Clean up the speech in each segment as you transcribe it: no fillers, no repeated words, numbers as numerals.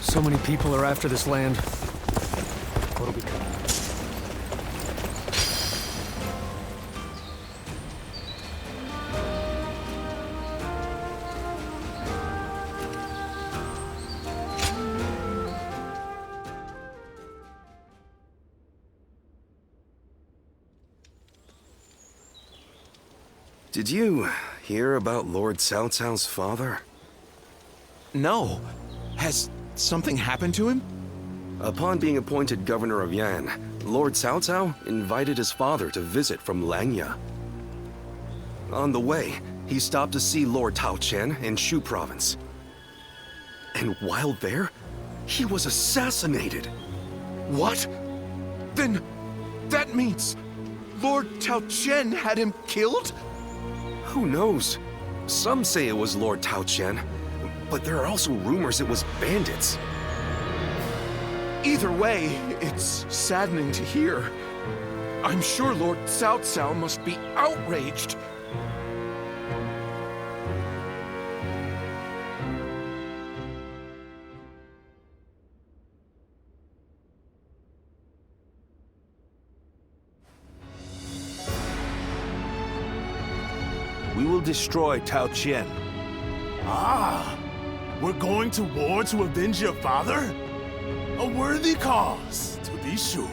So many people are after this land. What'll become? Did you hear about Lord Cao Cao's father? No. Has something happened to him? Upon being appointed governor of Yan, Lord Cao Cao invited his father to visit from Langya. On the way, he stopped to see Lord Tao Qian in Shu province. And while there, he was assassinated. What? Then that means Lord Tao Qian had him killed? Who knows? Some say it was Lord Tao Qian, but there are also rumors it was bandits. Either way, it's saddening to hear. I'm sure Lord Cao Cao must be outraged. We will destroy Tao Qian. Ah, we're going to war to avenge your father? A worthy cause, to be sure.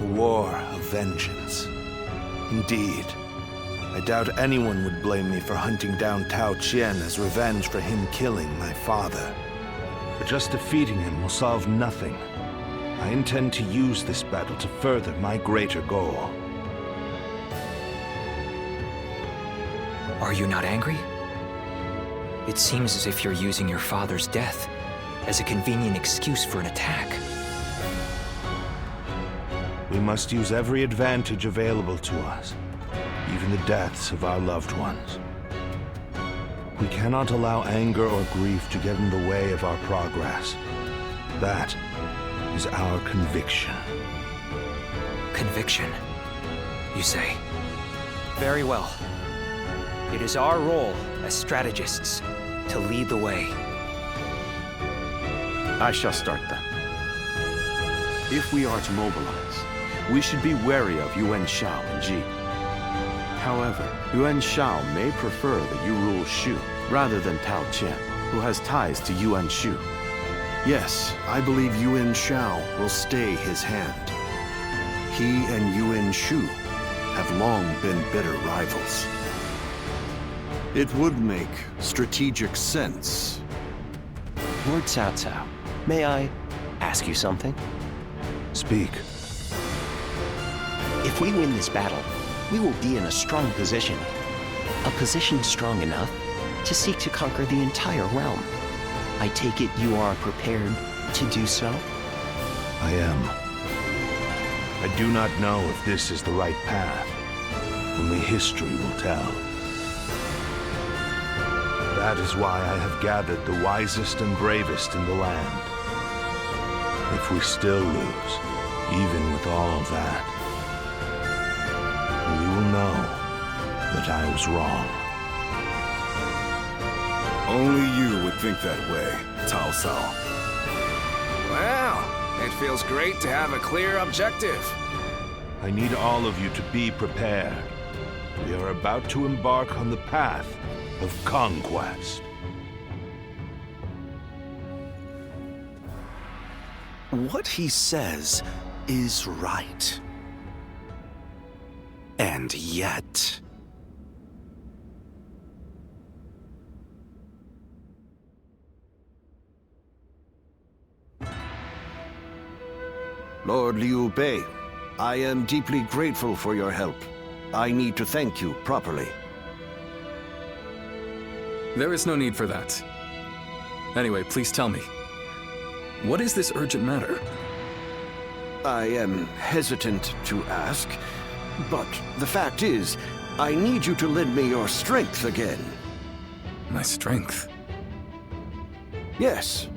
A war of vengeance. Indeed. I doubt anyone would blame me for hunting down Tao Qian as revenge for him killing my father. But just defeating him will solve nothing. I intend to use this battle to further my greater goal. Are you not angry? It seems as if you're using your father's death as a convenient excuse for an attack. We must use every advantage available to us, even the deaths of our loved ones. We cannot allow anger or grief to get in the way of our progress. That is our conviction. Conviction, you say? Very well. It is our role as strategists to lead the way. I shall start then. If we are to mobilize, we should be wary of Yuan Shao and Ji. However, Yuan Shao may prefer that you rule Shu rather than Tao Qian, who has ties to Yuan Shu. Yes, I believe Yuan Shao will stay his hand. He and Yuan Shu have long been bitter rivals. It would make strategic sense. Lord Cao Cao, may I ask you something? Speak. If we win this battle, we will be in a strong position. A position strong enough to seek to conquer the entire realm. I take it you are prepared to do so? I am. I do not know if this is the right path. Only history will tell. That is why I have gathered the wisest and bravest in the land. If we still lose, even with all that, we will know that I was wrong. Only you would think that way, Cao Cao. Well, it feels great to have a clear objective. I need all of you to be prepared. We are about to embark on the path of conquest. What he says is right. And yet... Lord Liu Bei, I am deeply grateful for your help. I need to thank you properly. There is no need for that. Anyway, please tell me. What is this urgent matter? I am hesitant to ask, but the fact is, I need you to lend me your strength again. My strength? Yes.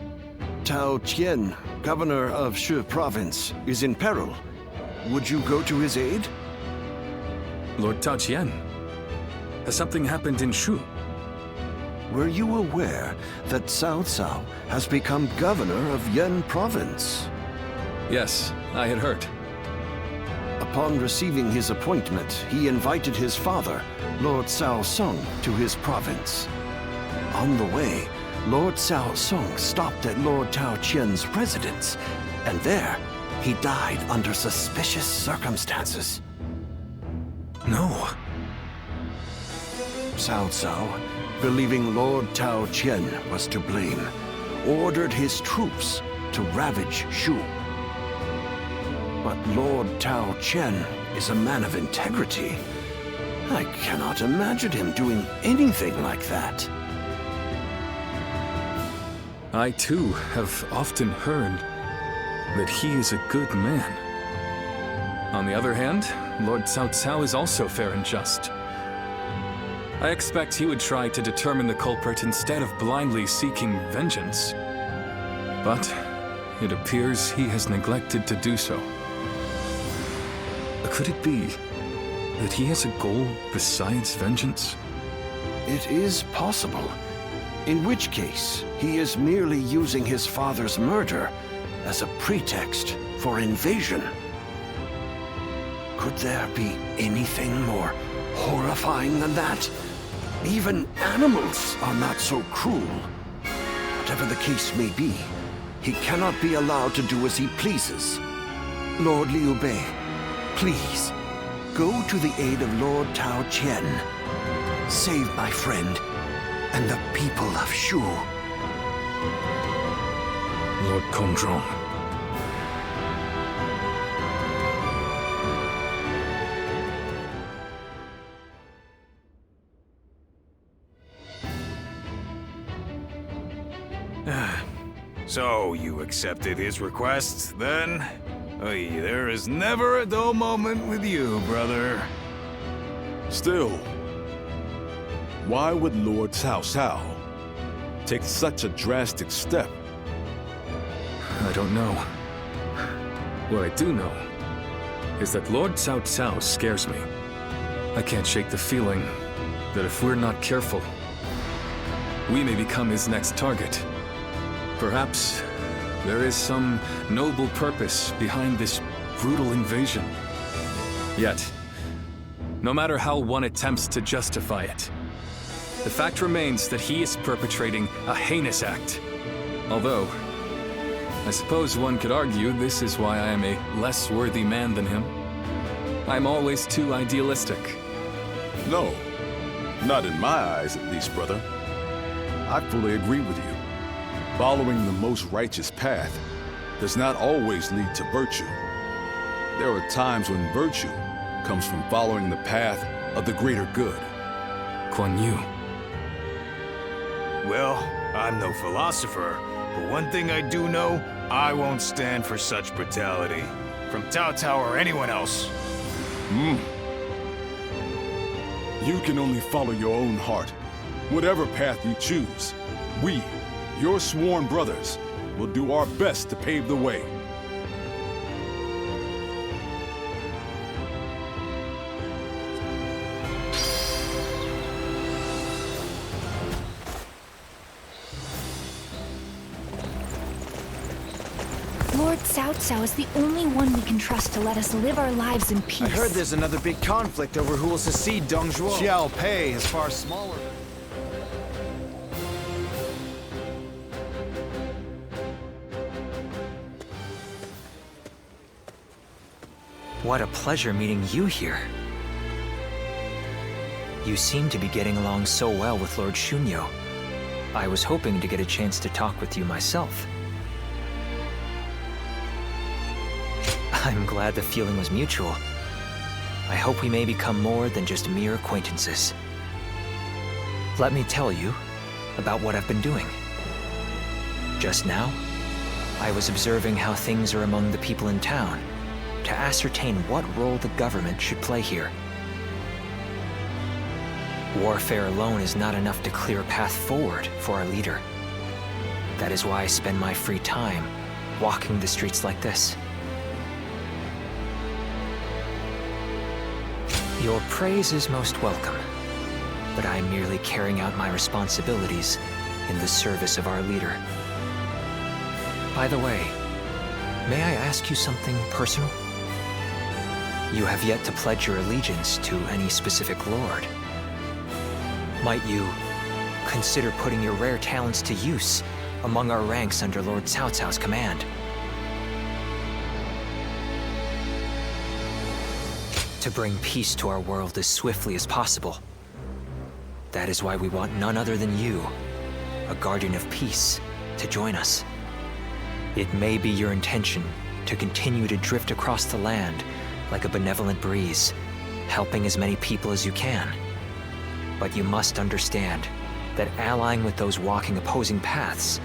Tao Qian, governor of Shu province, is in peril. Would you go to his aid? Lord Tao Qian? Has something happened in Shu? were you aware that Cao Cao has become governor of Yen province? Yes, I had heard. Upon receiving his appointment, he invited his father, Lord Cao Song, to his province. On the way, Lord Cao Song stopped at Lord Tao Qian's residence, and there, he died under suspicious circumstances. No. Cao Cao, believing Lord Tao Qian was to blame, ordered his troops to ravage Shu. But Lord Tao Qian is a man of integrity. I cannot imagine him doing anything like that. I too have often heard that he is a good man. On the other hand, Lord Cao Cao is also fair and just. I expect he would try to determine the culprit instead of blindly seeking vengeance. But it appears he has neglected to do so. Could it be that he has a goal besides vengeance? It is possible. In which case, he is merely using his father's murder as a pretext for invasion. Could there be anything more horrifying than that? Even animals are not so cruel. Whatever the case may be, he cannot be allowed to do as he pleases. Lord Liu Bei, please, go to the aid of Lord Tao Qian. Save my friend and the people of Shu. Lord Kongzhong. So, you accepted his request, then? Oy, there is never a dull moment with you, brother. Still, why would Lord Cao Cao take such a drastic step? I don't know. What I do know is that Lord Cao Cao scares me. I can't shake the feeling that if we're not careful, we may become his next target. Perhaps there is some noble purpose behind this brutal invasion. Yet, no matter how one attempts to justify it, the fact remains that he is perpetrating a heinous act. Although, I suppose one could argue this is why I am a less worthy man than him. I'm always too idealistic. No, not in my eyes at least, brother. I fully agree with you. Following the most righteous path does not always lead to virtue. There are times when virtue comes from following the path of the greater good. Kuan Yu. Well, I'm no philosopher, but one thing I do know, I won't stand for such brutality. From Cao Cao or anyone else. You can only follow your own heart. Whatever path you choose, we, your sworn brothers, will do our best to pave the way. Lord Cao Cao is the only one we can trust to let us live our lives in peace. I heard there's another big conflict over who will succeed Dong Zhuo. Xiao Pei is far smaller. What a pleasure meeting you here. You seem to be getting along so well with Lord Shunyo. I was hoping to get a chance to talk with you myself. I'm glad the feeling was mutual. I hope we may become more than just mere acquaintances. Let me tell you about what I've been doing. Just now, I was observing how things are among the people in town, to ascertain what role the government should play here. Warfare alone is not enough to clear a path forward for our leader. That is why I spend my free time walking the streets like this. Your praise is most welcome, but I am merely carrying out my responsibilities in the service of our leader. By the way, may I ask you something personal? You have yet to pledge your allegiance to any specific lord. Might you consider putting your rare talents to use among our ranks under Lord Cao Cao's command? To bring peace to our world as swiftly as possible. That is why we want none other than you, a guardian of peace, to join us. It may be your intention to continue to drift across the land like a benevolent breeze, helping as many people as you can. But you must understand that allying with those walking opposing paths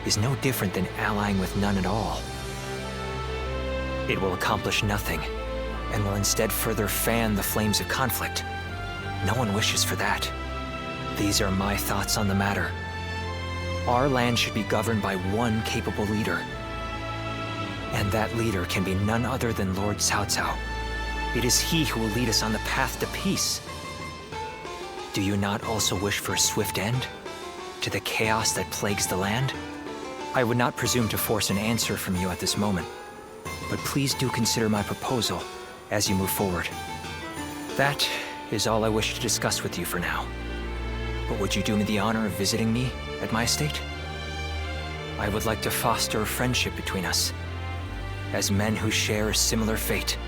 is no different than allying with none at all. It will accomplish nothing, and will instead further fan the flames of conflict. No one wishes for that. These are my thoughts on the matter. Our land should be governed by one capable leader. And that leader can be none other than Lord Cao Cao. It is he who will lead us on the path to peace. Do you not also wish for a swift end to the chaos that plagues the land? I would not presume to force an answer from you at this moment, but please do consider my proposal as you move forward. That is all I wish to discuss with you for now. But would you do me the honor of visiting me at my estate? I would like to foster a friendship between us, as men who share a similar fate.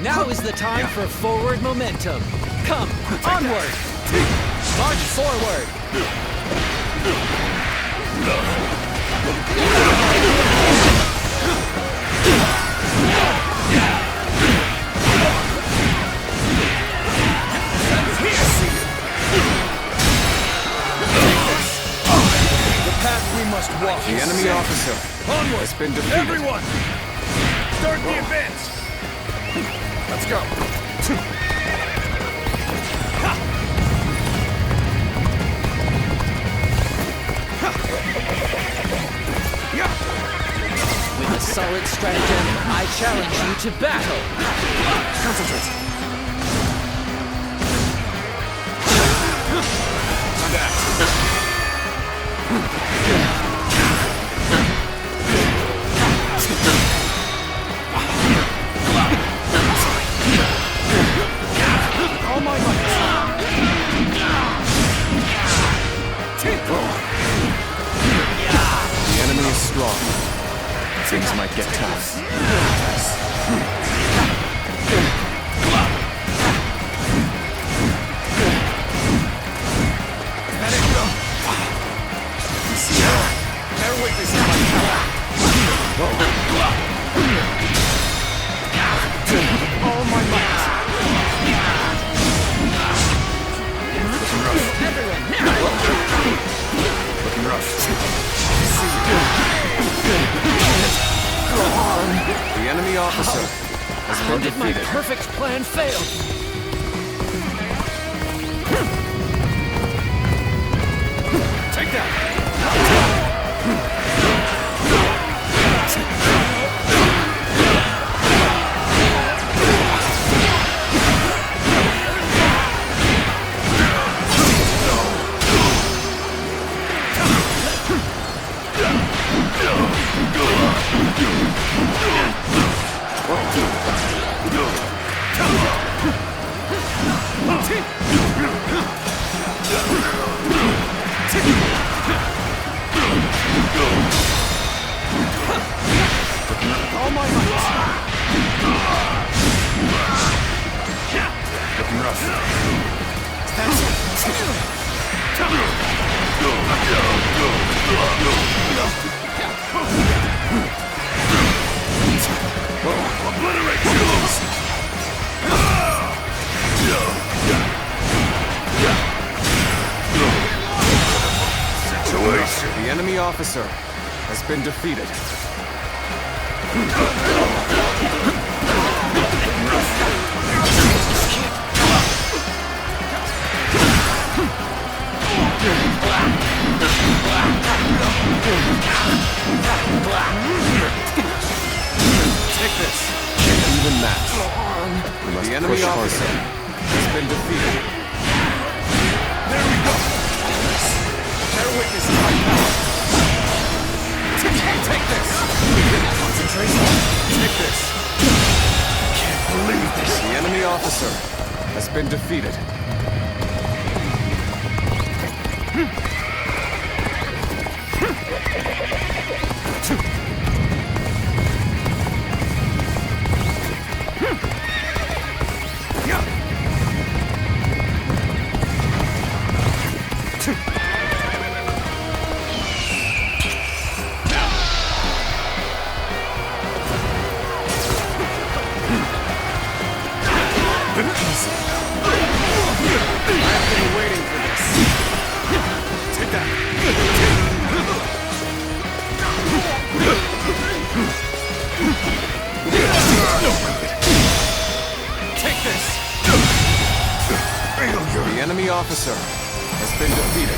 Now is the time for forward momentum. Come, onward! March forward! The path we must walk. The enemy officer Onward! has been defeated. Everyone! Start the advance! Let's go. With a solid stratagem, I challenge you to battle! Concentrate. Things might get tough. Bear witness to my power. All my might. Looking rough. The enemy officer has How been did my defeated. perfect plan fail? Take that. All my might. Looking rough. Obliterate you! Situation. The enemy officer has been defeated. Take this. Even match. The enemy officer has been defeated. There we go. Bear witness to my power. Take this. Concentration. Take this. Can't believe this. The enemy officer has been defeated. I've been waiting for this. Take that. Take this. The enemy officer has been defeated.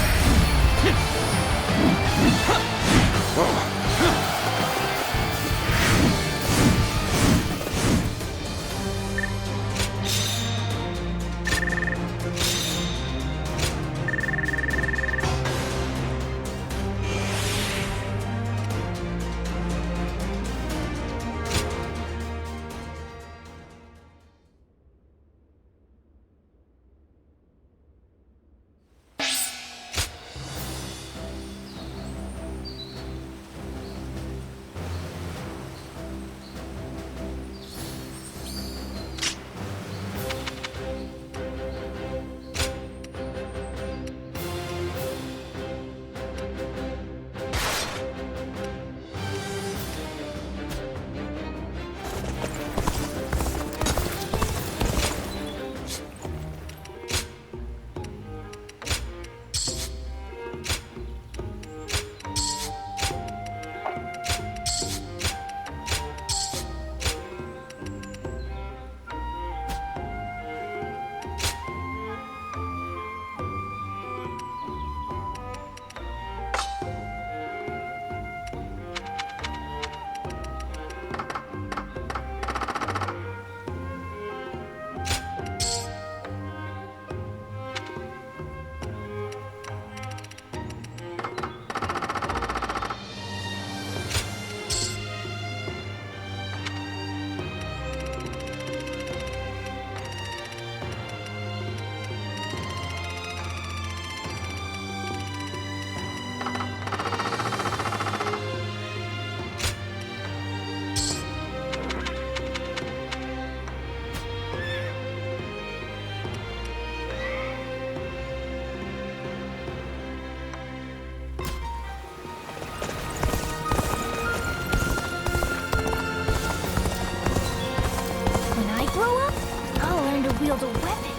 wield a weapon.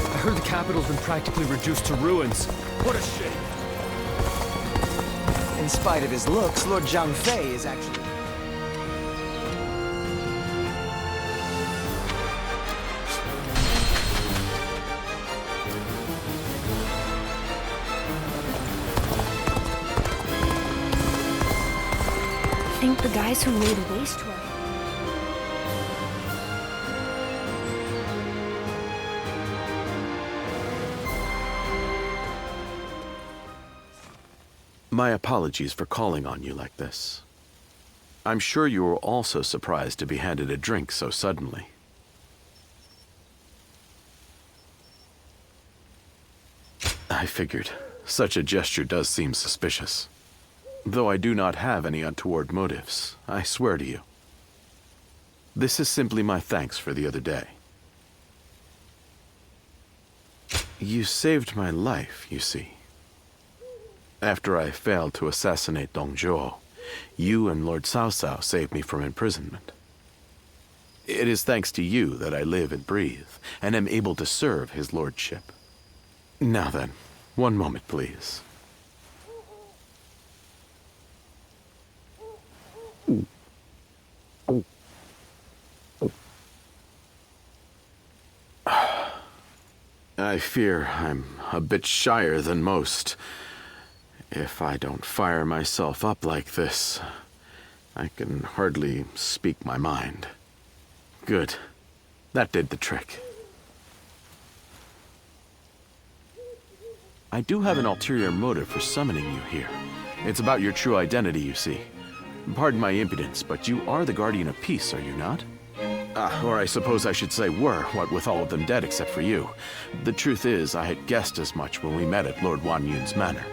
I heard the capital's been practically reduced to ruins. What a shame. In spite of his looks, Lord Zhang Fei is actually... I think the guys who laid waste to our... My apologies for calling on you like this. I'm sure you were also surprised to be handed a drink so suddenly. I figured. Such a gesture does seem suspicious. Though I do not have any untoward motives, I swear to you. This is simply my thanks for the other day. You saved my life, you see. After I failed to assassinate Dong Zhuo, you and Lord Cao Cao saved me from imprisonment. It is thanks to you that I live and breathe, and am able to serve his lordship. Now then, one moment, please. I fear I'm a bit shyer than most. If I don't fire myself up like this, I can hardly speak my mind. Good. That did the trick. I do have an ulterior motive for summoning you here. It's about your true identity, you see. Pardon my impudence, but you are the Guardian of Peace, are you not? Or I suppose I should say were, what with all of them dead except for you. The truth is, I had guessed as much when we met at Lord Wan Yun's manor.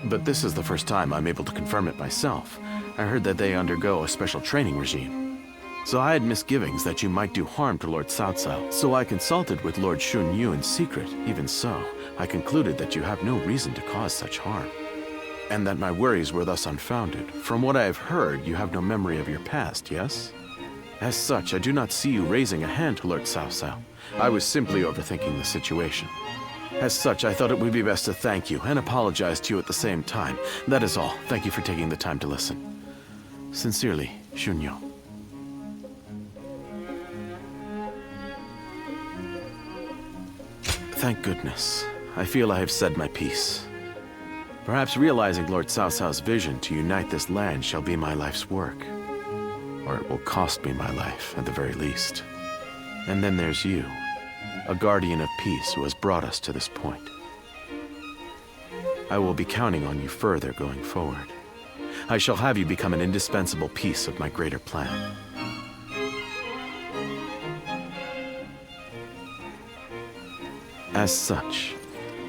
But this is the first time I'm able to confirm it myself. I heard that they undergo a special training regime. So I had misgivings that you might do harm to Lord Cao Cao. So I consulted with Lord Xun Yu in secret. Even so, I concluded that you have no reason to cause such harm. And that my worries were thus unfounded. From what I have heard, you have no memory of your past, yes? As such, I do not see you raising a hand to Lord Cao Cao. I was simply overthinking the situation. As such, I thought it would be best to thank you and apologize to you at the same time. That is all. Thank you for taking the time to listen. Sincerely, Xunyo. Thank goodness. I feel I have said my piece. Perhaps realizing Lord Cao Cao's vision to unite this land shall be my life's work. Or it will cost me my life, at the very least. And then there's you, a guardian of peace who has brought us to this point. I will be counting on you further going forward. I shall have you become an indispensable piece of my greater plan. As such,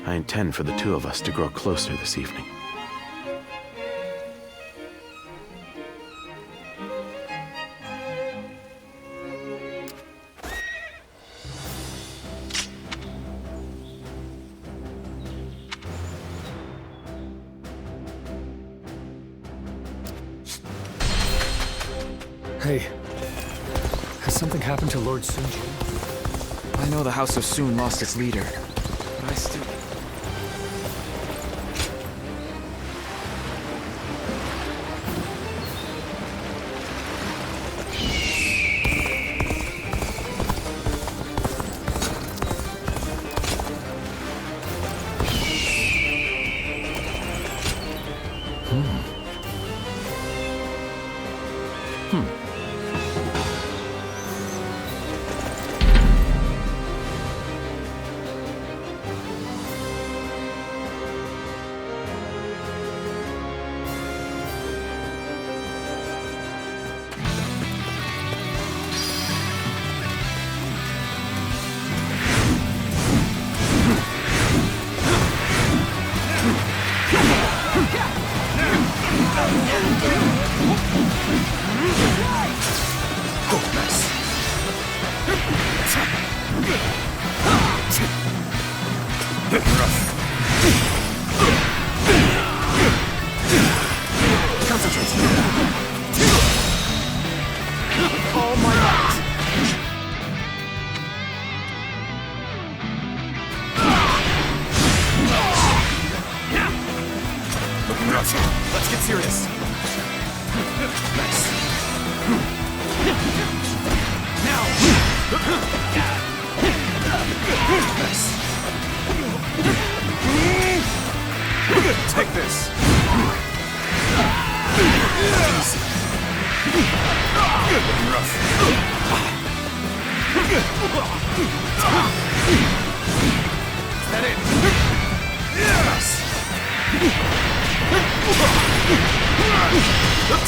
I intend for the two of us to grow closer this evening. Hey, has something happened to Lord Sun Jin? I know the House of Sun lost its leader, but I still... serious. Nice. Now. Nice. Take this. Easy. Looking rough. Is that it? Yes.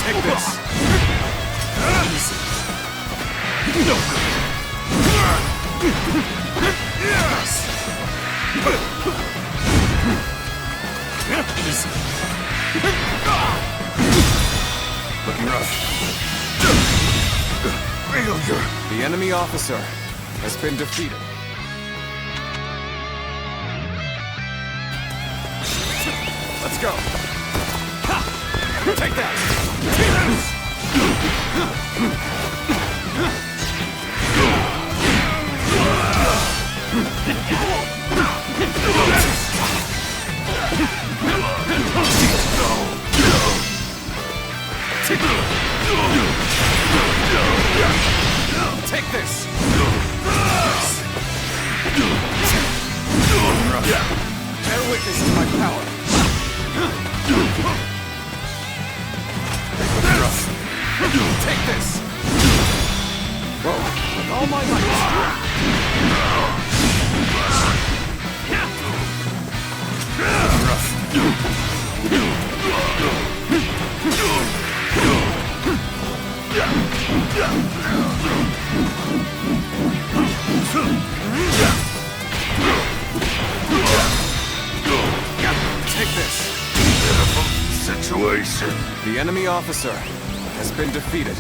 Take this. Easy. No good. Yes. Easy. Looking rough. Failure. The enemy officer has been defeated. Let's go. Ha! Take that. Take this. Bear witness to my power. Take this. Whoa. With all my might. Take this. Pitiful situation. The enemy officer has been defeated.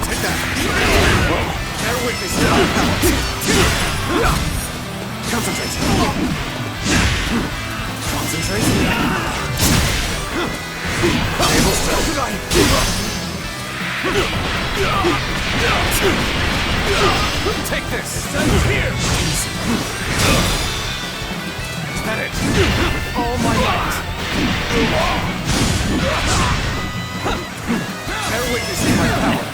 Take that. Whoa. Bear witness to my power. Concentrate. Concentrate. Able still tonight. Take this. Here. Is that it? All my might. Bear witness to my power.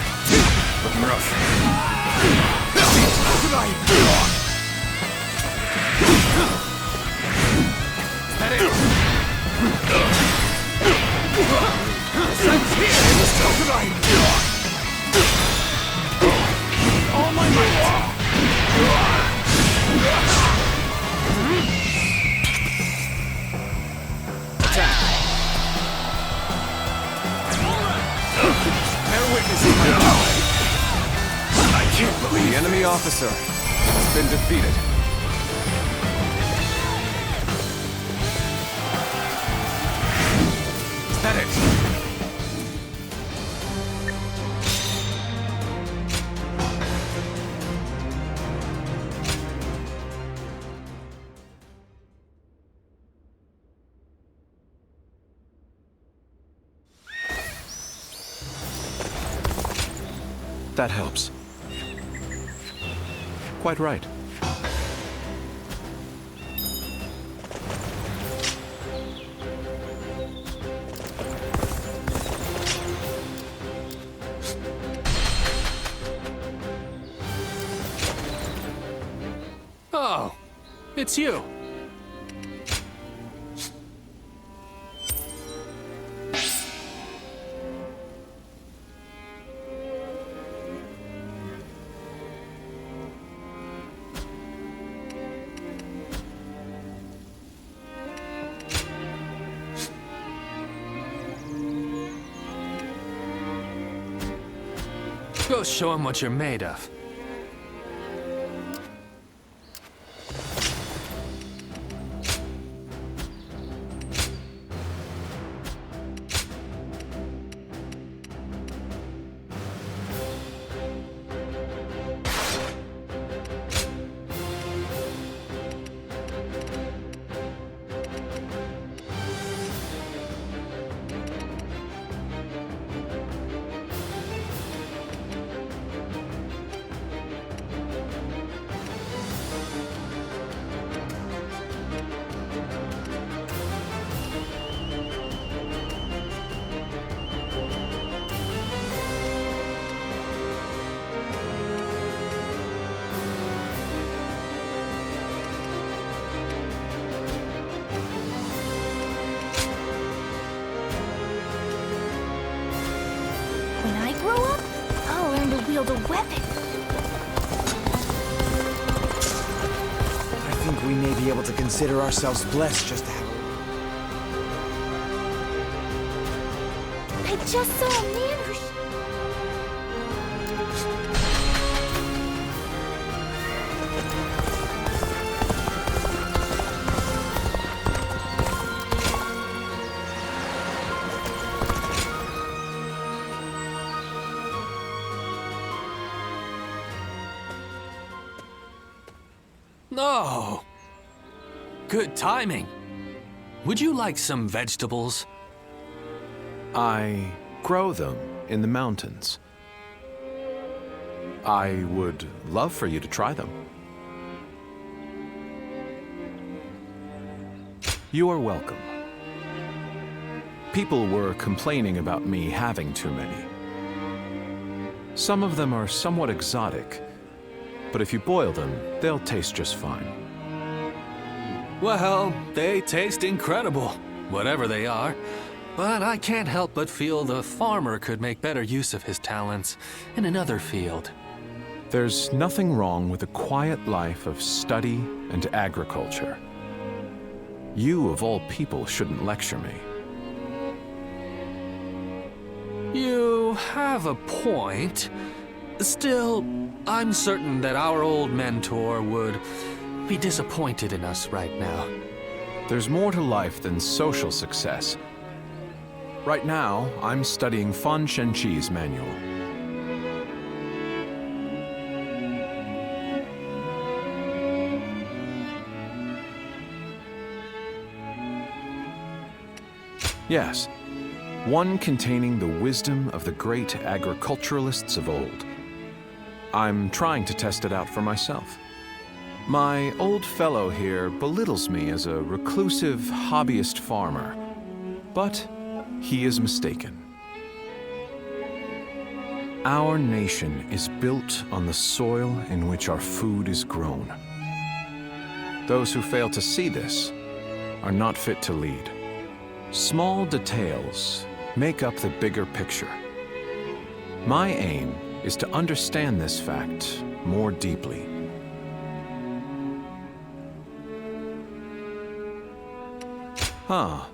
Looking rough. Tonight. Is that it? Sun's here. Still tonight. All my might. Attack. Bear witness to my power. I can't believe the enemy officer has been defeated. Is that it? That helps. Quite right. Oh, it's you. Go show him what you're made of. wield a weapon. I think we may be able to consider ourselves blessed just to have I just saw a man who... Oh! Good timing. Would you like some vegetables? I grow them in the mountains. I would love for you to try them. You are welcome. People were complaining about me having too many. Some of them are somewhat exotic, but if you boil them, they'll taste just fine. Well, they taste incredible, whatever they are. But I can't help but feel the farmer could make better use of his talents in another field. There's nothing wrong with a quiet life of study and agriculture. You, of all people, shouldn't lecture me. You have a point. Still, I'm certain that our old mentor would be disappointed in us right now. There's more to life than social success. Right now, I'm studying Fan Shenqi's manual. Yes, one containing the wisdom of the great agriculturalists of old. I'm trying to test it out for myself. My old fellow here belittles me as a reclusive hobbyist farmer, but he is mistaken. Our nation is built on the soil in which our food is grown. Those who fail to see this are not fit to lead. Small details make up the bigger picture. My aim is to understand this fact more deeply. Huh.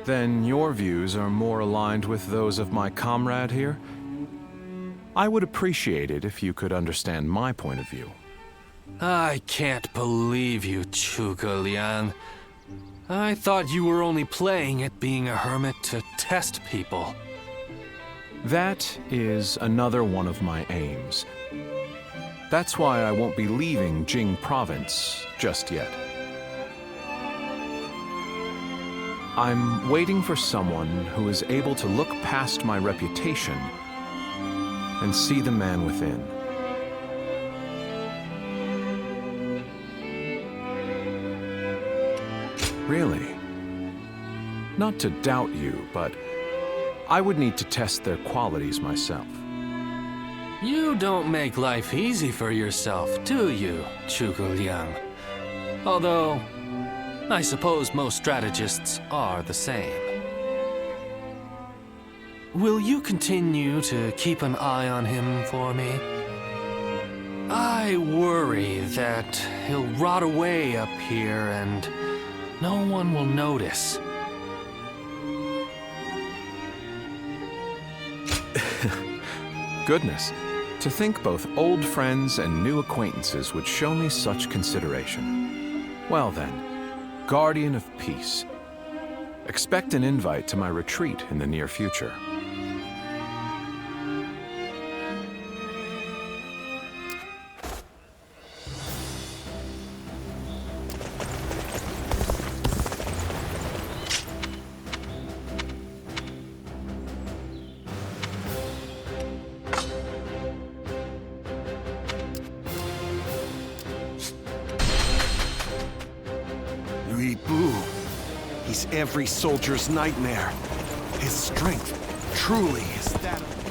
Then your views are more aligned with those of my comrade here? I would appreciate it if you could understand my point of view. I can't believe you, Zhuge Liang. I thought you were only playing at being a hermit to test people. That is another one of my aims. That's why I won't be leaving Jing Province just yet. I'm waiting for someone who is able to look past my reputation and see the man within. Really? Not to doubt you, but I would need to test their qualities myself. You don't make life easy for yourself, do you, Zhuge Liang? Although, I suppose most strategists are the same. Will you continue to keep an eye on him for me? I worry that he'll rot away up here and no one will notice. Goodness, to think both old friends and new acquaintances would show me such consideration. Well then, Guardian of Peace. Expect an invite to my retreat in the near future. He's every soldier's nightmare. His strength truly is that of...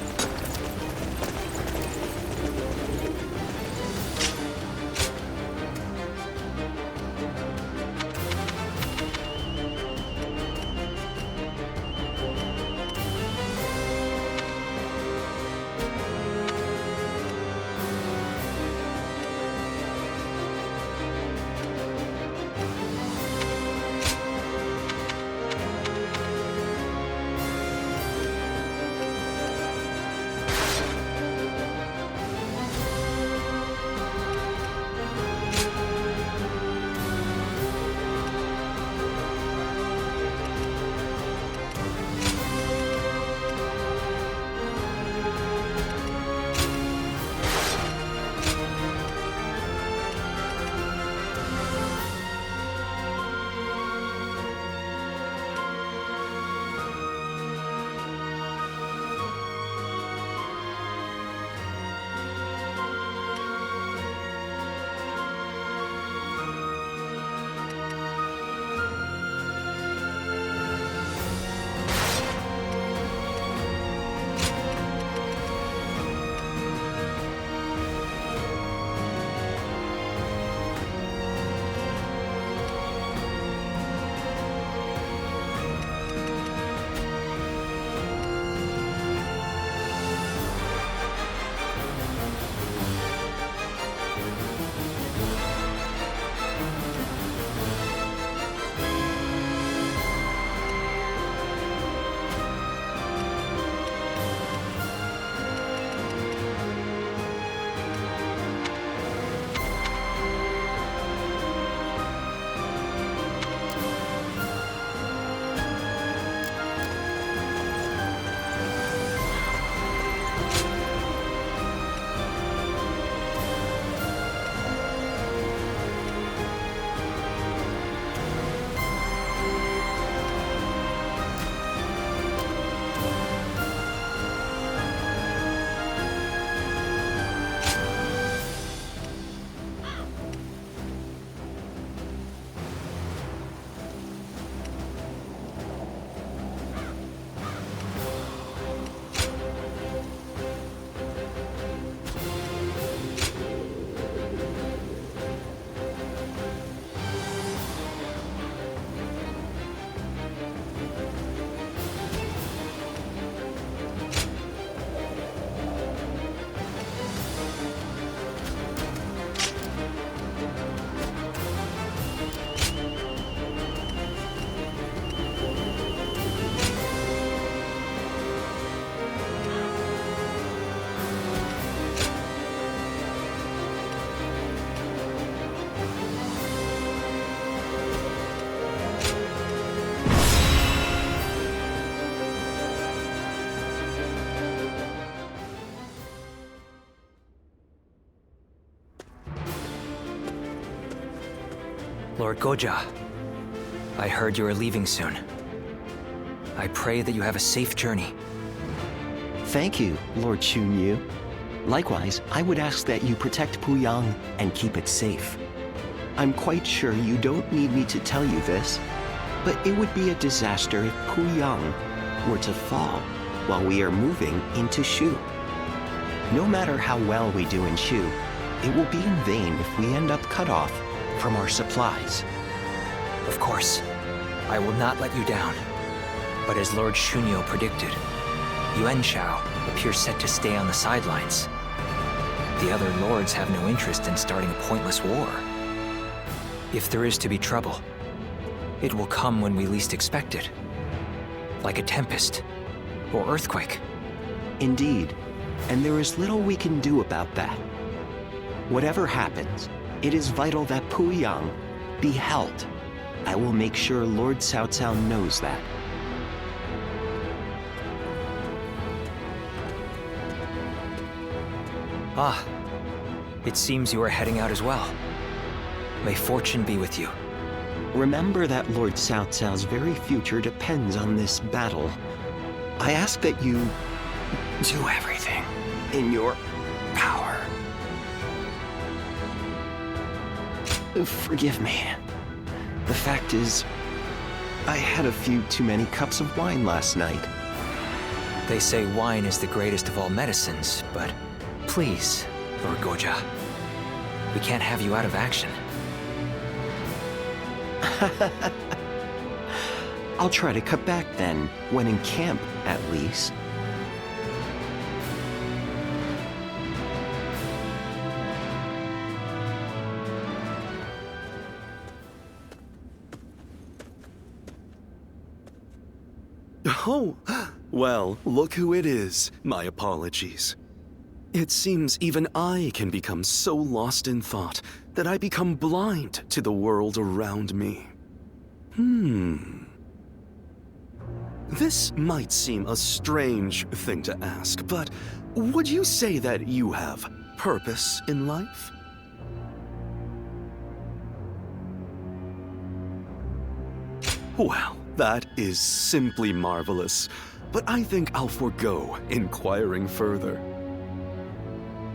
Lord Goja, I heard you are leaving soon. I pray that you have a safe journey. Thank you, Lord Chunyu. Likewise, I would ask that you protect Puyang and keep it safe. I'm quite sure you don't need me to tell you this, but it would be a disaster if Puyang were to fall while we are moving into Shu. No matter how well we do in Shu, it will be in vain if we end up cut off from our supplies. Of course, I will not let you down. But as Lord Shunyo predicted, Yuan Shao appears set to stay on the sidelines. The other lords have no interest in starting a pointless war. If there is to be trouble, it will come when we least expect it. Like a tempest or earthquake. Indeed, and there is little we can do about that. Whatever happens, it is vital that Puyang be held. I will make sure Lord Cao Cao knows that. Ah, it seems you are heading out as well. May fortune be with you. Remember that Lord Cao Cao's very future depends on this battle. I ask that you do everything in your power. Forgive me. The fact is, I had a few too many cups of wine last night. They say wine is the greatest of all medicines, but please, Lord Goja, we can't have you out of action. I'll try to cut back then, when in camp, at least. Oh, well, look who it is. My apologies. It seems even I can become so lost in thought that I become blind to the world around me. This might seem a strange thing to ask, but would you say that you have purpose in life? Well, that is simply marvelous, but I think I'll forego inquiring further.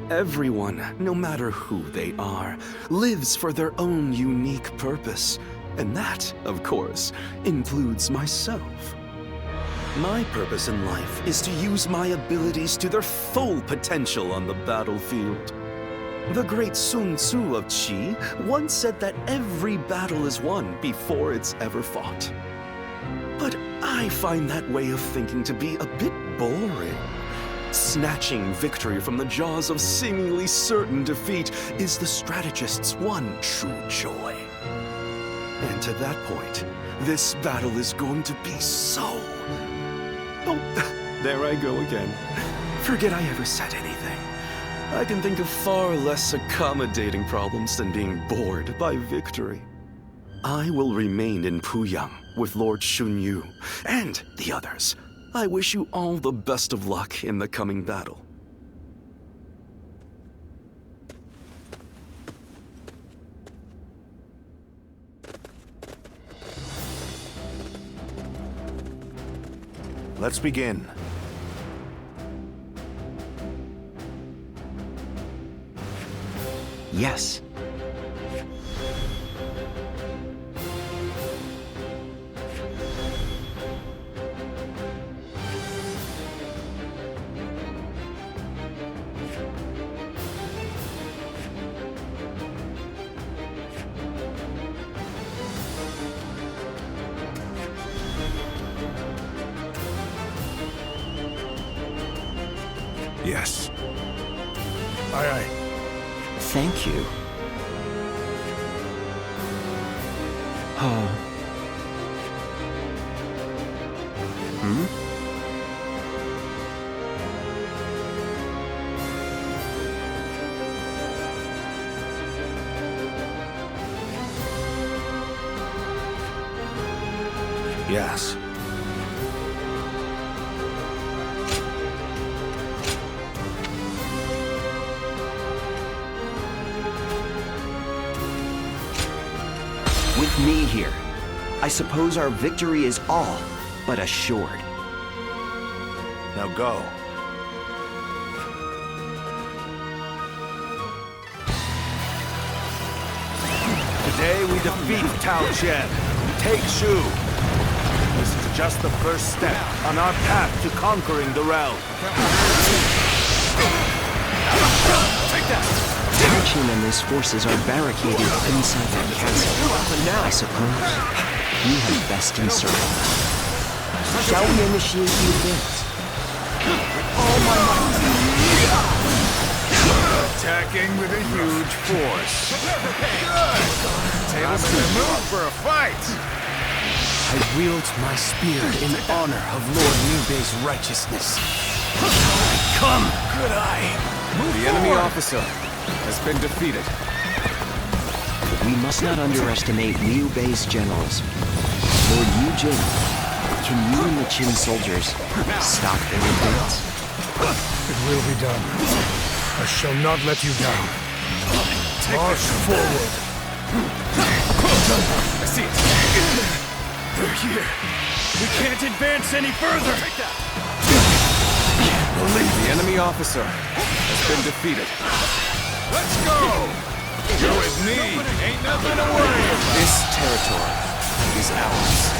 Everyone, no matter who they are, lives for their own unique purpose, and that, of course, includes myself. My purpose in life is to use my abilities to their full potential on the battlefield. The great Sun Tzu of Qi once said that every battle is won before it's ever fought. But I find that way of thinking to be a bit boring. Snatching victory from the jaws of seemingly certain defeat is the strategist's one true joy. And to that point, this battle is going to be so... Oh, there I go again. Forget I ever said anything. I can think of far less accommodating problems than being bored by victory. I will remain in Puyang with Lord Shunyu and the others. I wish you all the best of luck in the coming battle. Let's begin. Yes. Yes. Aye, aye. Thank you. Yes. With me here, I suppose our victory is all but assured. Now go. Today we defeat Cao Qian, take Shu. This is just the first step on our path to conquering the realm. Take that! Cao Qian and his forces are barricaded inside that castle. I suppose we have best encircle them. Shall we initiate the advance? All my might. Attacking with a huge force. Tables in the mood for a fight. I wield my spear in honor of Lord Liu Bei's righteousness. Come, good eye. The enemy officer has been defeated. We must not underestimate Liu Bei's generals. Lord Yu Jin, can you and the Qin soldiers stop their advance? It will be done. I shall not let you down. March forward. I see it. They're here. We can't advance any further. Can't believe the enemy officer has been defeated. Let's go! You're with me. Ain't nothing to worry about. This territory is ours.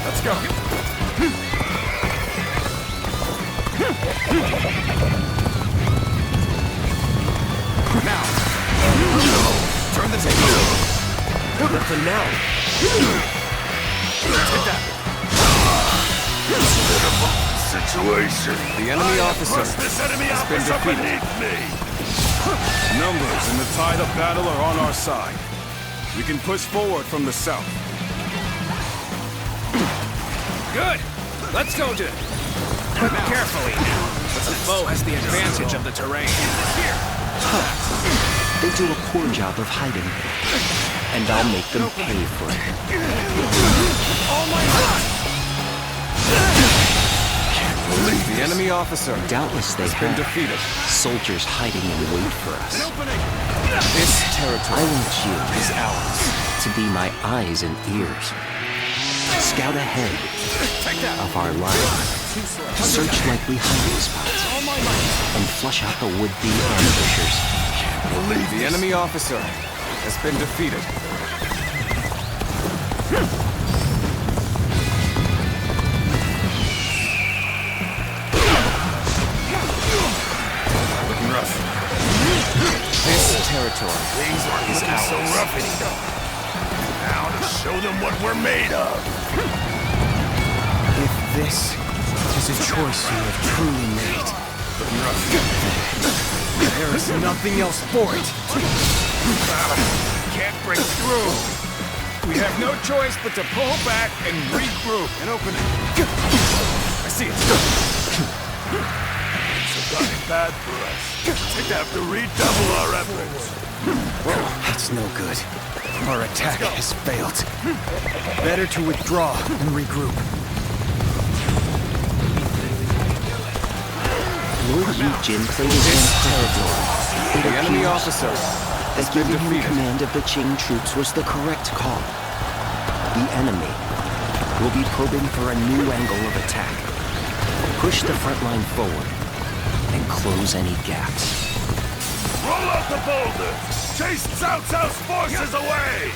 Let's go. Now. Turn the table. Nothing now. Take that. Situation. The enemy officer has been defeated. Numbers and the tide of battle are on our side. We can push forward from the south. Good. Let's go to it. Carefully now. The foe has the advantage of the terrain. Here. They do a poor job of hiding, and I'll make them pay for it. Oh my God! Can't believe the enemy officer Doubtless they has been have defeated. soldiers hiding in wait for us. This territory I want you is ours. to be my eyes and ears. Scout ahead of our line. Search likely hiding spots and flush out the would-be ambushers. Can't believe the enemy officer has been defeated. Looking rough. This territory is ours. So rough anymore. Now to show them what we're made of. If this is a choice you have truly made, Looking rough. there is nothing else for it. Can't break through. We have no choice but to pull back and regroup. An opening. I see it. It's gotten bad for us. We'd have to redouble our efforts. That's no good. Our attack has failed. Better to withdraw and regroup. Lord Yu Jin played his hand territory. The enemy officer has been Giving him defeated. command of the Qing troops was the correct call. The enemy will be probing for a new angle of attack. Push the front line forward and close any gaps. Roll out the boulders! Chase Cao Cao's forces away!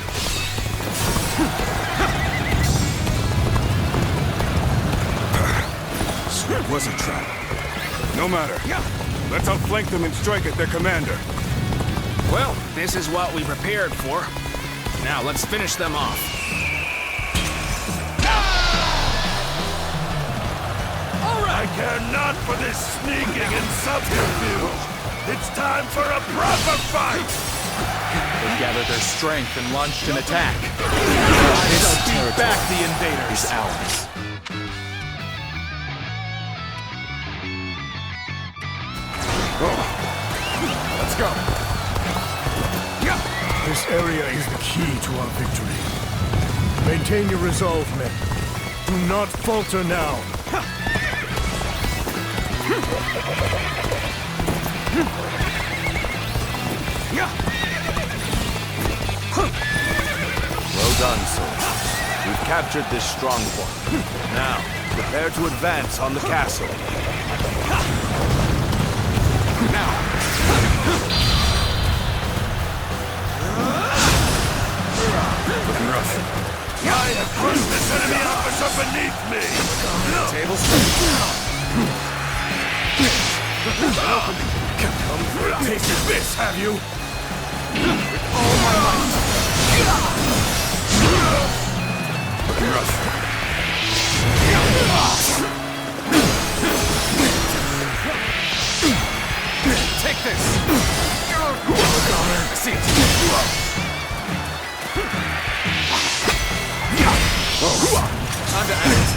So it was a trap. No matter. Let's outflank them and strike at their commander. Well, this is what we prepared for. Now let's finish them off. I care not for this sneaking and subterfuge. It's time for a proper fight! They gathered their strength and launched an attack. This Beat back the territory invaders. is ours. Let's go. This area is the key to our victory. Maintain your resolve, men. Do not falter now. Well done, soldiers. We've captured this strong point. Now, prepare to advance on the castle. Now! Looking rough. I have crushed this enemy officer beneath me! Tables. Come for a taste of this, have you? With all my might. Looking rough. Take this! See it. Time to act.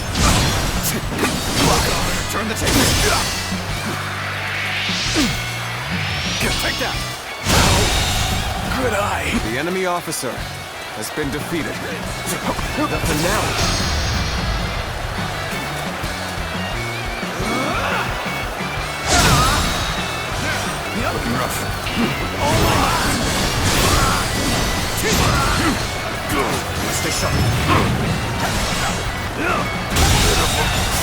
Turn the table. Take that! Good eye. The enemy officer has been defeated. The finale. Looking rough. Let's stay sharp.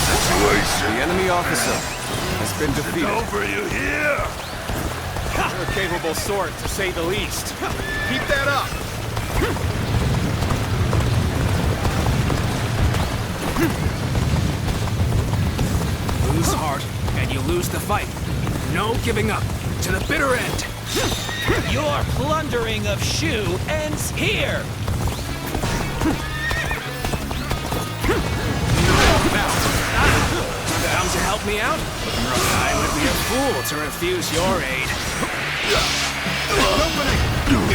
Situation. The enemy officer has been defeated. Over, you hear? You're a capable sort, to say the least. Keep that up! Lose heart, and you lose the fight. No giving up. To the bitter end. Your plundering of Shu ends here! Come to help me out? I would be a fool to refuse your aid. Opening!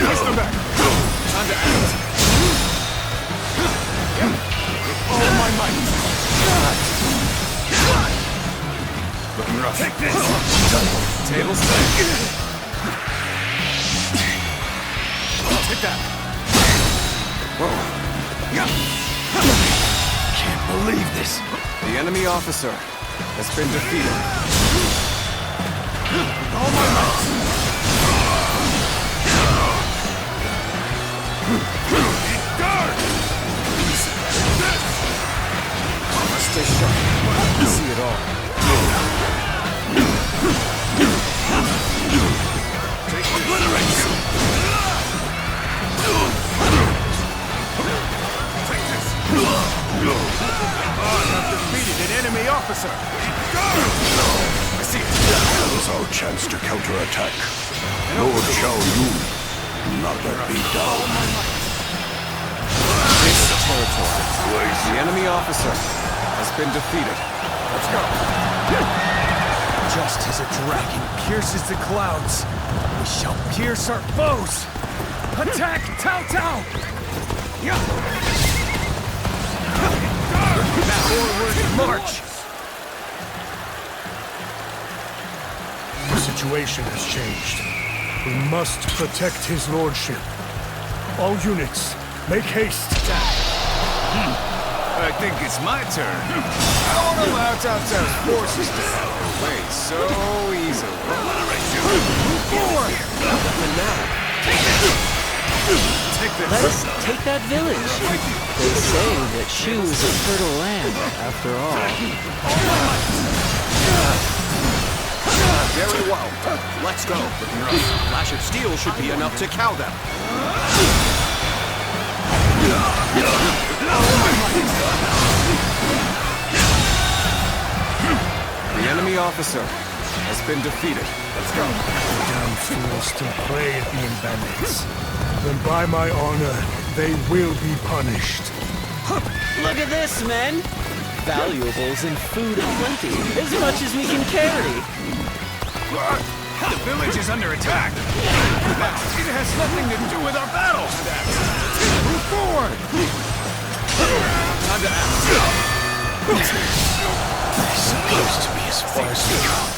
Push them back! Time to act. With all my might. Looking rough. Take this! Tables set. Take that. Can't believe this. The enemy officer has been defeated. With all my might. Stay sharp. See it all. Obliterate you! Take this! I've defeated an enemy officer. I see it. That was our chance to counterattack. Lord Xiao Yu, do not let me down. This territory. The enemy officer has been defeated. Let's go. Just as a dragon pierces the clouds, we shall pierce our foes! Attack Cao Cao! Forward march! The situation has changed. We must protect his lordship. All units, make haste! I think it's my turn. I won't allow Cao Cao's forces to fall away so easily. Move forward! And now, take this. Let us take that village. They say that Shu is a fertile land, after all. Very well. Let's go. Flash of steel should be enough to cow them. The enemy officer has been defeated. Let's go. Damn fools still play at being bandits. Then by my honor, they will be punished. Look at this, men! Valuables and food aplenty, as much as we can carry. The village is under attack. Now, it has nothing to do with our battle. Move forward. Time to act. They're supposed to be as far as we come.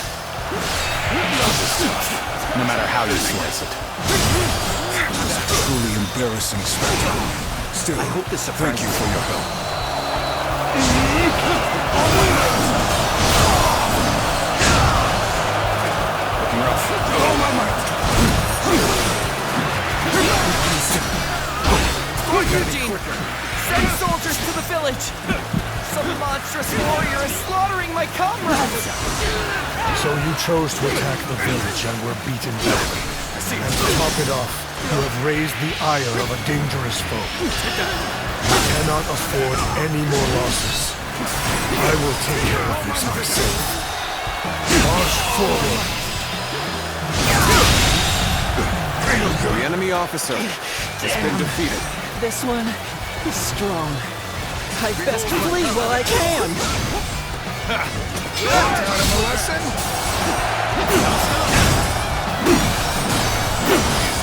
No matter how you slice it. It's a truly embarrassing spectacle. Still, I hope this thank you for your help. Looking rough. Oh, my might. Eugene! Send soldiers to the village! Some monstrous warrior is slaughtering my comrades! So you chose to attack the village and were beaten back. And to top it off, you have raised the ire of a dangerous foe. You cannot afford any more losses. I will take care of this myself. March forward. The enemy officer has been defeated. This one is strong. I best flee while I can! Taught him a lesson?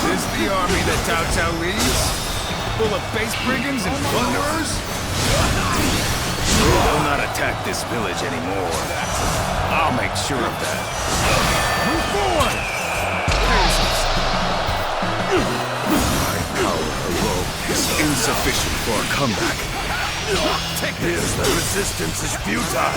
Is this the army that Cao Cao leads? Full of base brigands and plunderers? They'll not attack this village anymore. I'll make sure of that. Move forward! My power alone is insufficient for a comeback. Take this! The resistance is futile.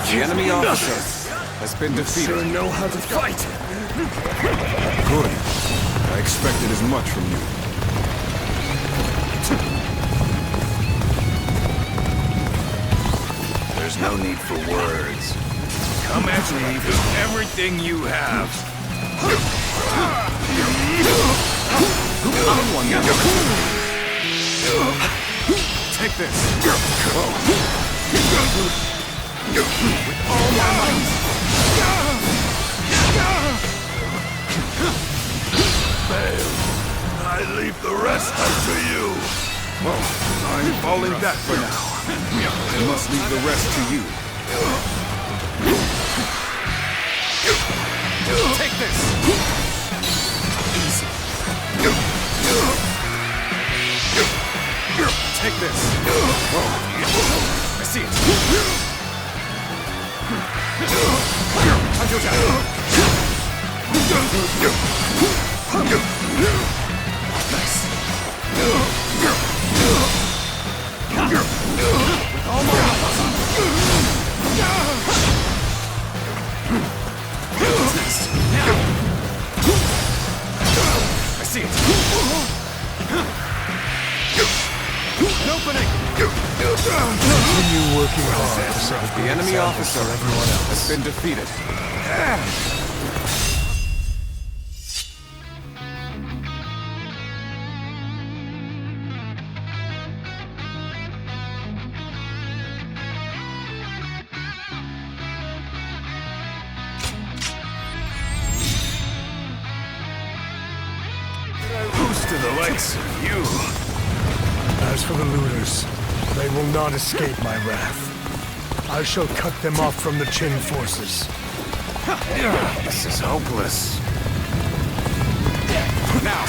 The enemy officer has been defeated. You know how to fight. Good. I expected as much from you. There's no need for words. Come at me with everything you have. Take this. With all my might. Fail. I leave the rest up to you. Well, I'm falling back for now. I must leave the rest to you. Take this! Easy. Take this! I see it! Nice! With all my what's next? Now! I see it! An opening! Continue working hard to set The enemy officer has been defeated. Who's to the likes of you? As for the looters, they will not escape my wrath. I shall cut them off from the Qin forces. This is hopeless. Now!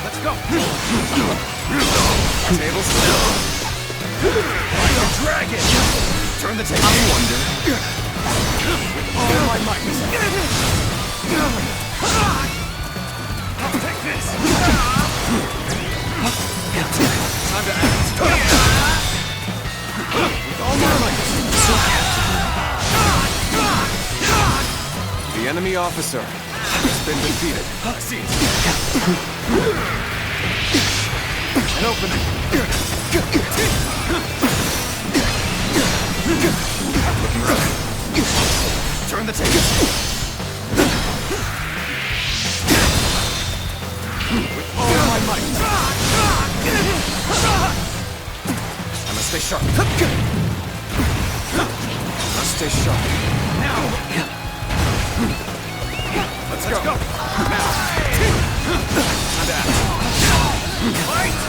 Let's go! Table still. Like a dragon! Turn the table. I wonder. With all my might. I'll take this! Time to act. With all my might. The enemy officer has been defeated. I see it. An opening. Turn the tables. With all my might. I must stay sharp. Must stay sharp. Now. Let's go. Now. Time to act. Fight!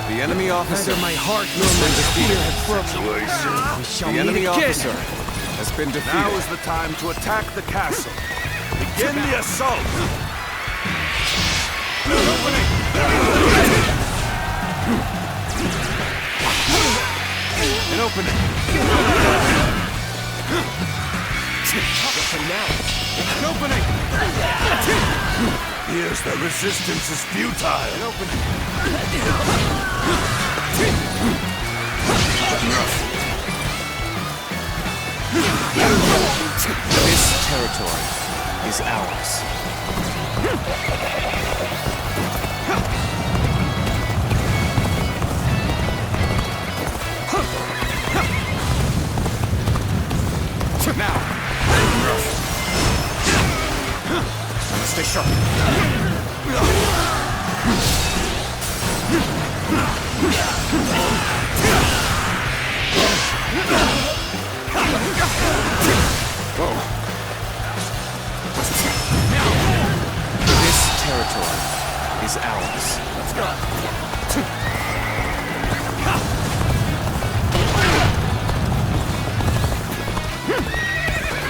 The enemy officer my heart has been defeated. The enemy officer has been defeated. Now is the time to attack the castle. Begin the assault! An opening. Nothing now. An opening. Here's the resistance is futile. An opening. This territory is ours. Now. Stay sharp. This territory is ours. Let's go.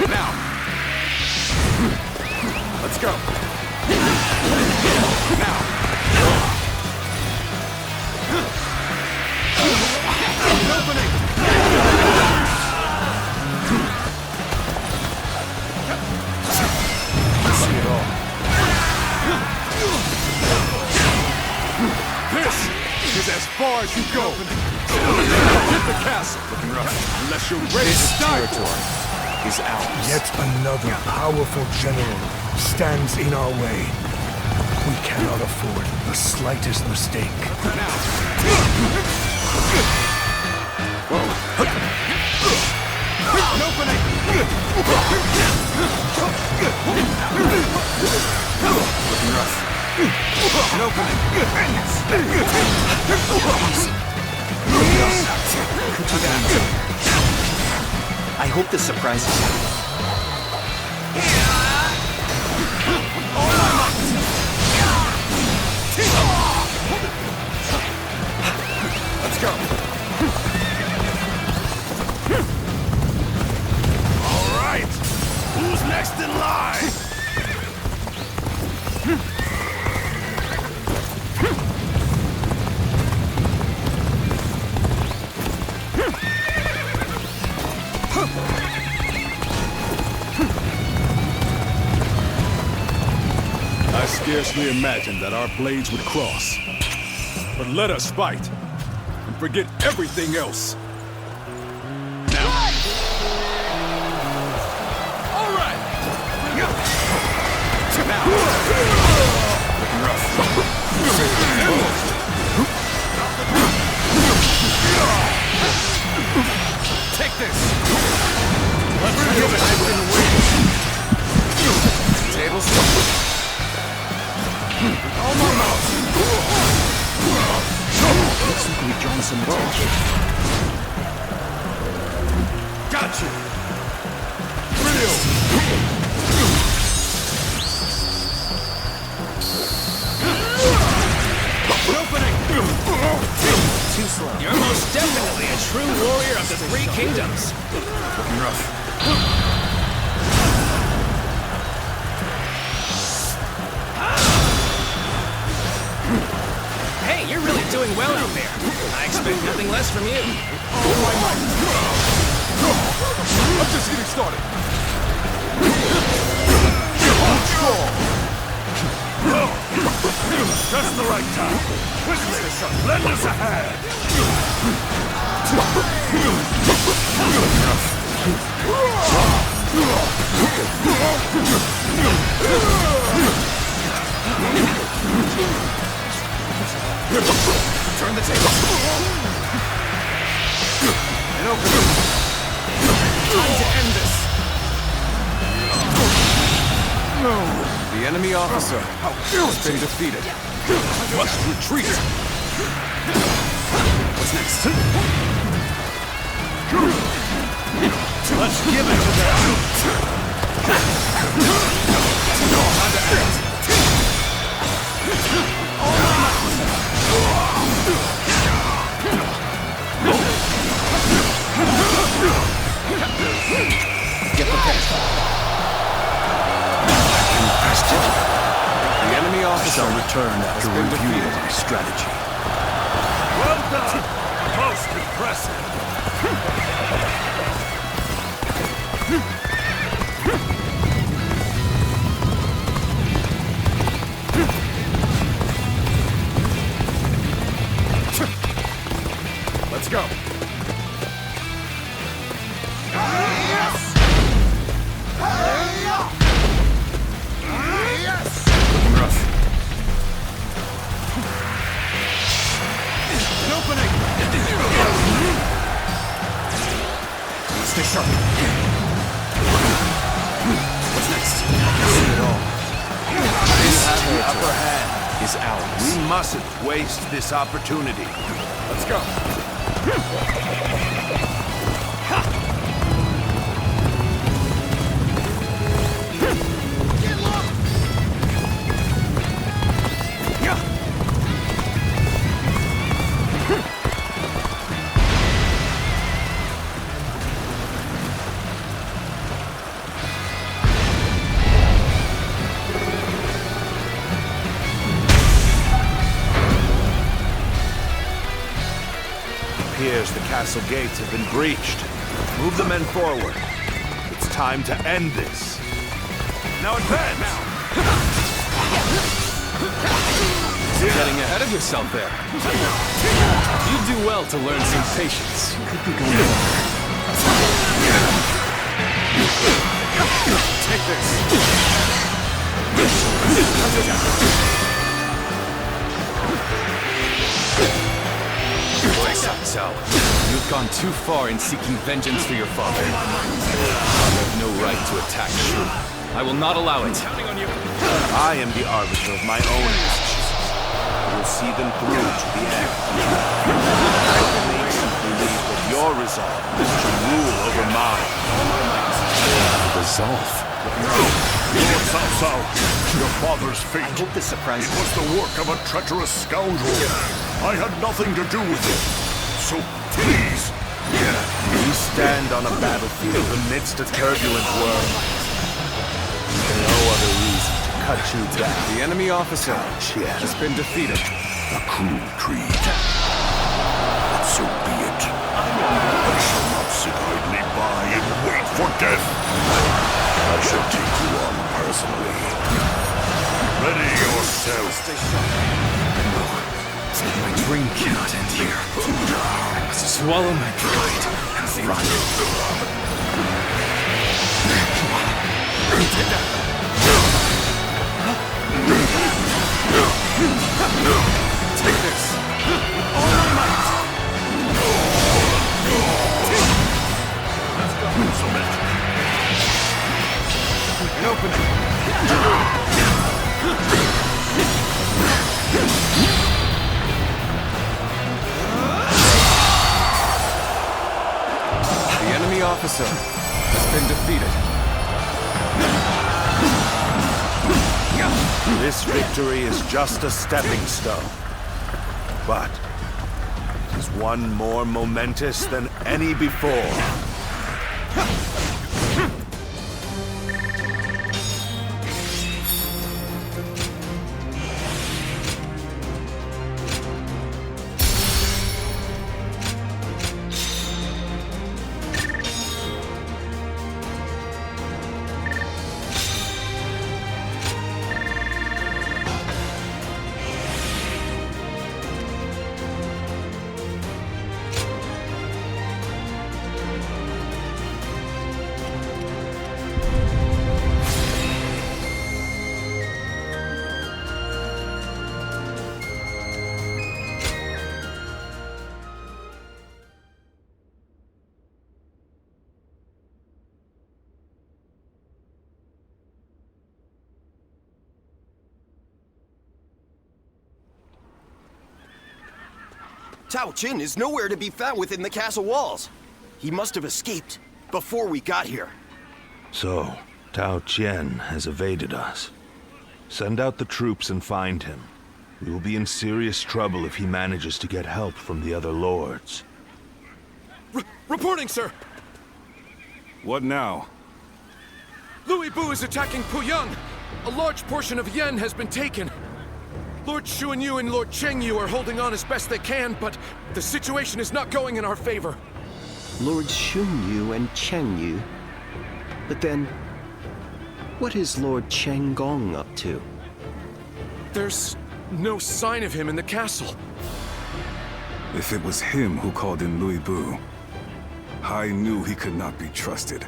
Now. Let's go. Now. Opening. See it all. This is as far as you go. Hit the castle. Looking rough. Unless you're ready This to die. territory is ours. Yet another powerful general stands in our way. We cannot afford the slightest mistake. An opening. Looking rough. An opening. I hope this surprises you. Let's go. All right. Who's next in line? I scarcely imagined that our blades would cross. But let us fight, and forget everything else. All right. Now. Looking rough. Take this. Let's give it. I've been waiting. Tables. All my mouth. Looks like we've drawn some attention. Got you. Video. Opening. Too slow. You're most definitely a true warrior of the Three Kingdoms. Looking rough. Hey, you're really doing well out there. I expect nothing less from you. Oh my might. I'm just getting started. Hold strong. Just the right time. Quickly, lend us a hand. Turn the table. And open it. Time to end this. No. The enemy officer has been defeated. Must retreat. What's next? Let's give it to them. Time to act. Get prepared. The enemy officer shall return after reviewing my strategy. Well done. Most impressive. Stay sharp. What's next? See it all. This upper hand is ours. We mustn't waste this opportunity. Let's go. Appears the castle gates have been breached. Move the men forward. It's time to end this. Now advance! You're getting ahead of yourself there. You do well to learn some patience. Take this. Cao Cao, you've gone too far in seeking vengeance for your father. You have no right to attack Shu. I will not allow it. I am the arbiter of my own decisions. I will see them through to the end. I will make you believe that your resolve is to rule over mine. Resolve? Lord Cao Cao, your father's fate. I hope this surprises It was the work of a treacherous scoundrel. I had nothing to do with it. So please. We stand on a battlefield amidst a turbulent world. No other reason to cut you down. The enemy officer has been defeated. A cruel treat. But so be it. I shall not sit idly by and wait for death. I shall take you on personally. Ready yourself. My dream cannot end here. I must swallow my pride and run. Take this. All my might. Let's go. An opening. The enemy officer has been defeated. This victory is just a stepping stone. But it is one more momentous than any before. Cao Qin is nowhere to be found within the castle walls. He must have escaped before we got here. So, Cao Qian has evaded us. Send out the troops and find him. We will be in serious trouble if he manages to get help from the other lords. Reporting, sir! What now? Liu Bei is attacking Puyang. A large portion of Yan has been taken. Lord Xuanyu and Lord Chengyu are holding on as best they can, but the situation is not going in our favor. Lord Xunyu and Chengyu? But then, what is Lord Chenggong up to? There's no sign of him in the castle. If it was him who called in Liu Bei, I knew he could not be trusted.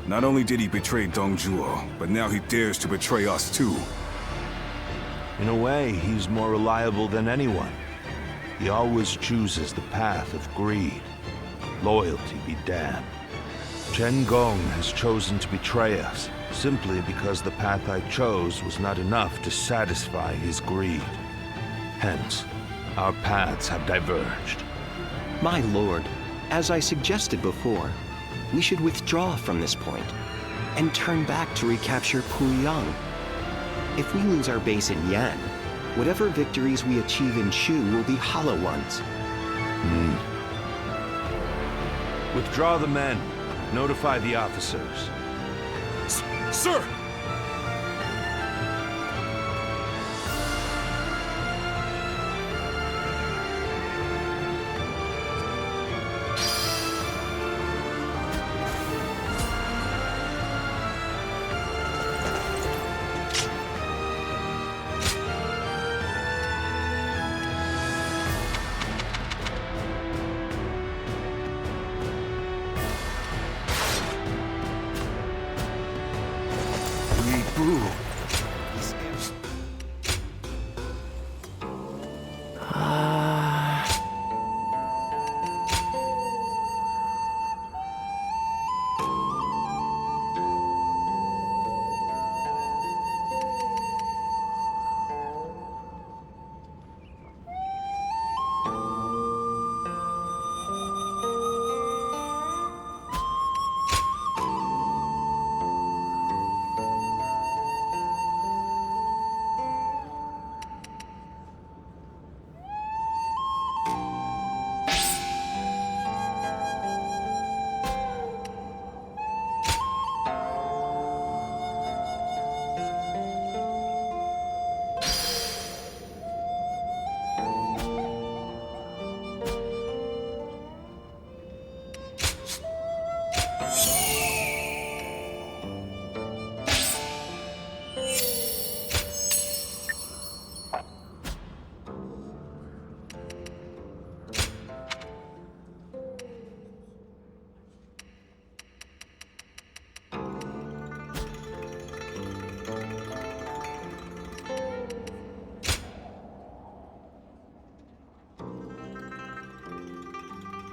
Not only did he betray Dongzhuo, but now he dares to betray us too. In a way, he's more reliable than anyone. He always chooses the path of greed. Loyalty be damned. Chen Gong has chosen to betray us, simply because the path I chose was not enough to satisfy his greed. Hence, our paths have diverged. My lord, as I suggested before, we should withdraw from this point and turn back to recapture Puyang. If we lose our base in Yan, whatever victories we achieve in Shu will be hollow ones. Withdraw the men. Notify the officers. Sir!